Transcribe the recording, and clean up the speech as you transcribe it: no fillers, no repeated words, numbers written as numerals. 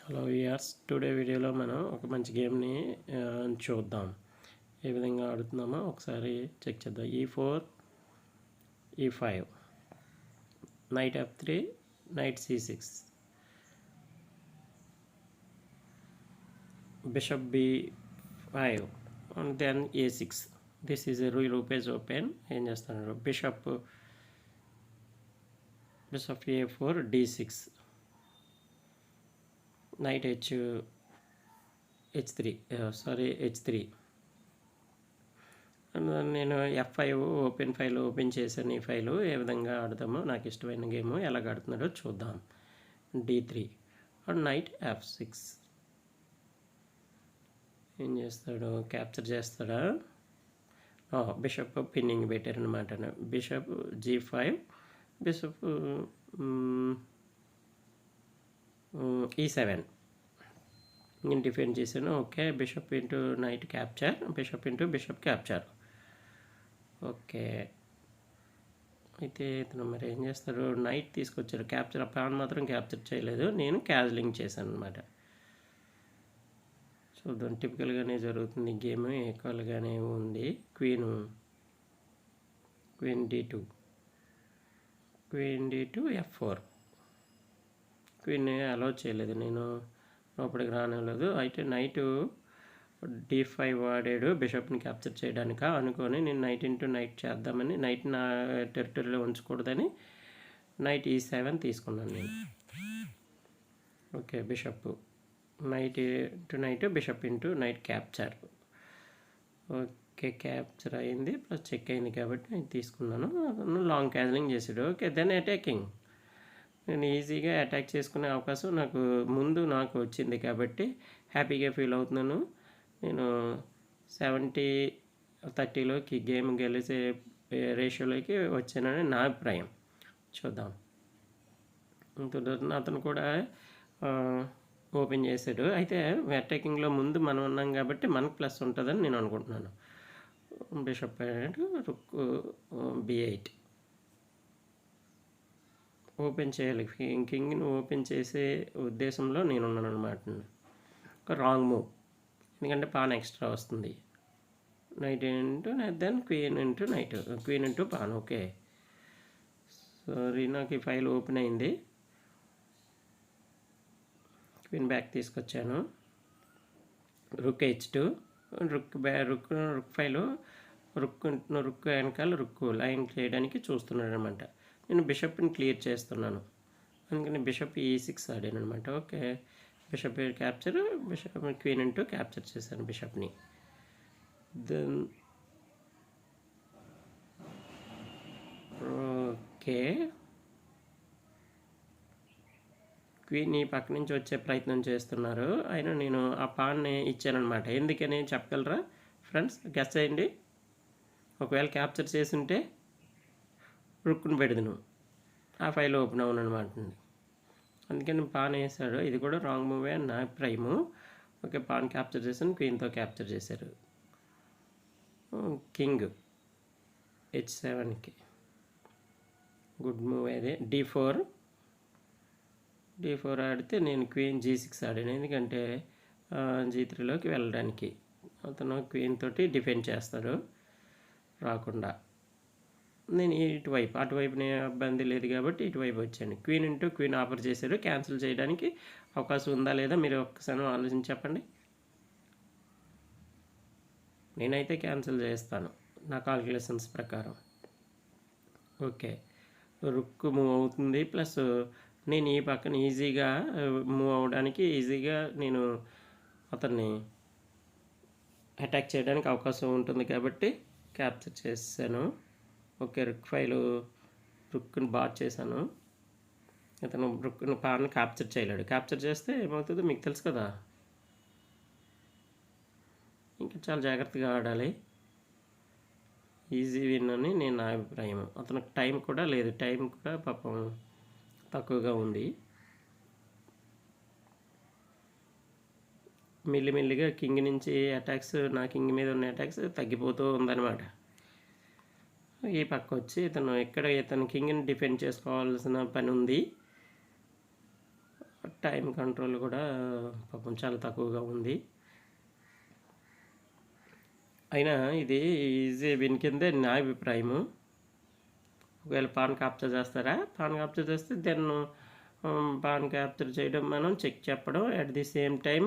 Hello viewers, today వీడియోలో మనం ఒక మంచి గేమ్ని చూద్దాం. ఏ విధంగా ఆడుతున్నామో ఒకసారి చెక్ చేద్దాం. E4 E5 knight F3 knight C6 bishop B5 and then A6. This is a rule page open. ఏం చేస్తున్నారు? Bishop A4 D6 knight H3 H3. నేను F5 ఓపెన్ చేశాను. ఈ ఫైలు ఏ విధంగా ఆడదామో నాకు ఇష్టమైన గేమ్ ఎలాగ ఆడుతున్నాడో చూద్దాం. D3 and night F6. ఏం చేస్తాడు? క్యాప్చర్ చేస్తాడా? బిషప్ పిన్నింగ్ పెట్టారనమాట. బిషప్ G5 బిషప్ E7 నేను డిఫెండ్ చేశాను. Okay, bishop into knight capture, bishop into bishop capture. Okay, అయితే ఇతను మరి ఏం చేస్తారు? నైట్ తీసుకొచ్చారు. క్యాప్చర్ ఆ పాన్ మాత్రం క్యాప్చర్ చేయలేదు. నేను క్యాజ్లింగ్ చేశాను అనమాట. చూద్దాం, టిపికల్గానే జరుగుతుంది గేమ్. ఈక్వల్గానే ఉంది. Queen D2 F4. Queen allow చేయలేదు, నేను లోపలికి రానివ్వలేదు. అయితే నైట్ D5 వాడాడు బిషప్ని క్యాప్చర్ చేయడానిక అనుకొని నేను నైట్ ఇంటూ నైట్ చేద్దామని, నైట్ నా టెరిటరీలో ఉంచకూడదని నైట్ E7 తీసుకున్నాను నేను. Okay, bishop knight into knight bishop into knight capture. Okay, capture అయింది ప్లస్ చెక్ అయింది కాబట్టి నేను తీసుకున్నాను. లాంగ్ క్యాజ్లింగ్ చేసాడు. Okay, then attacking. నేను ఈజీగా అటాక్ చేసుకునే అవకాశం నాకు వచ్చింది కాబట్టి హ్యాపీగా ఫీల్ అవుతున్నాను. నేను 70-30లోకి గేమ్ గెలిచే రేషియోలోకి వచ్చానని నా అభిప్రాయం. చూద్దాం. అతను కూడా ఓపెన్ చేశాడు. అయితే అటాకింగ్లో ముందు మనం ఉన్నాం కాబట్టి మనకు ప్లస్ ఉంటుందని నేను అనుకుంటున్నాను. బిషప్ రుక్ B8 ఓపెన్ చేయాలి. కింగ్ని ఓపెన్ చేసే ఉద్దేశంలో నేను ఉన్నాను అనమాట. ఒక రాంగ్ మూవ్, ఎందుకంటే పాన్ ఎక్స్ట్రా వస్తుంది. Knight into knight, then queen into knight, queen into pawn. Okay, sorry, నాకు ఈ ఫైల్ ఓపెన్ అయింది. క్వీన్ బ్యాక్ తీసుకొచ్చాను. రుక్ H2, రుక్ ఫైలు రుక్ వెనకాల రుక్ లైన్ చేయడానికి చూస్తున్నాడు అనమాట. నేను బిషప్ని క్లియర్ చేస్తున్నాను, అందుకని బిషప్ E6 ఆడాను అనమాట. Okay, bishop capture, bishop queen into capture చేశాను బిషప్ని. దెన్ ఓకే, క్వీన్ ఈ పక్క నుంచి వచ్చే ప్రయత్నం చేస్తున్నారు. అయినా నేను ఆ పాన్ని ఇచ్చానమాట. ఎందుకని చెప్పగలరా ఫ్రెండ్స్? గెస్ చేయండి. ఒకవేళ క్యాప్చర్ చేస్తుంటే రుక్కుని పెడదును, ఆ ఫైల్ ఓపెన్ అవును అనమాట. అందుకని పాన్ వేసాడు. ఇది కూడా రాంగ్ మూవే అని నా అభిప్రాయము. ఓకే, పాన్ క్యాప్చర్ చేశాను, క్వీన్తో క్యాప్చర్ చేశారు. కింగ్ H7కి గుడ్ మూవ్. అదే D4 ఆడితే నేను క్వీన్ G6 ఆడాను, ఎందుకంటే G3లోకి వెళ్ళడానికి. అతను క్వీన్ తోటి డిఫెండ్ చేస్తాడు రాకుండా. నేను ఇటువైపు, అటువైపు ఇబ్బంది లేదు కాబట్టి ఇటువైపు వచ్చాను. క్వీన్ ఇంటూ క్వీన్ ఆఫర్ చేశారు. క్యాన్సిల్ చేయడానికి అవకాశం ఉందా లేదా మీరు ఒక్కసారి ఆలోచించి చెప్పండి. నేనైతే క్యాన్సిల్ చేస్తాను నా కాల్కులేషన్స్ ప్రకారం. ఓకే, రుక్ మూవ్ అవుతుంది, ప్లస్ నేను ఈ పక్కన ఈజీగా మూవ్ అవ్వడానికి నేను అతన్ని అటాక్ చేయడానికి అవకాశం ఉంటుంది కాబట్టి క్యాప్చర్ చేశాను. ఓకే, రుక్ని బాట్ చేశాను. అతను రుక్ని పాన్ క్యాప్చర్ చేయలేడు. క్యాప్చర్ చేస్తే ఏమవుతుందో మీకు తెలుసు కదా. ఇంకా చాలా జాగ్రత్తగా ఆడాలి. ఈజీ విన్ అని నా అభిప్రాయం. అతనికి టైం కూడా లేదు, టైం కూడా పాపం తక్కువగా ఉంది. మెల్లిమెల్లిగా కింగ్ నుంచి అటాక్స్, నా కింగ్ మీద ఉన్న అటాక్స్ తగ్గిపోతూ ఉందన్నమాట. ఈ పక్క వచ్చి ఇతను కింగ్ని డిఫెండ్ చేసుకోవాల్సిన పని ఉంది. టైం కంట్రోల్ కూడా పాపం చాలా తక్కువగా ఉంది. అయినా ఇది ఈజీ విన్ కిందే నా అభిప్రాయము. ఒకవేళ పాన్ క్యాప్చర్ చేస్తారా, పాన్ క్యాప్చర్ చేస్తే దెన్ పాన్ క్యాప్చర్ చేయడం మనం చెక్ చెప్పడం, అట్ ది సేమ్ టైం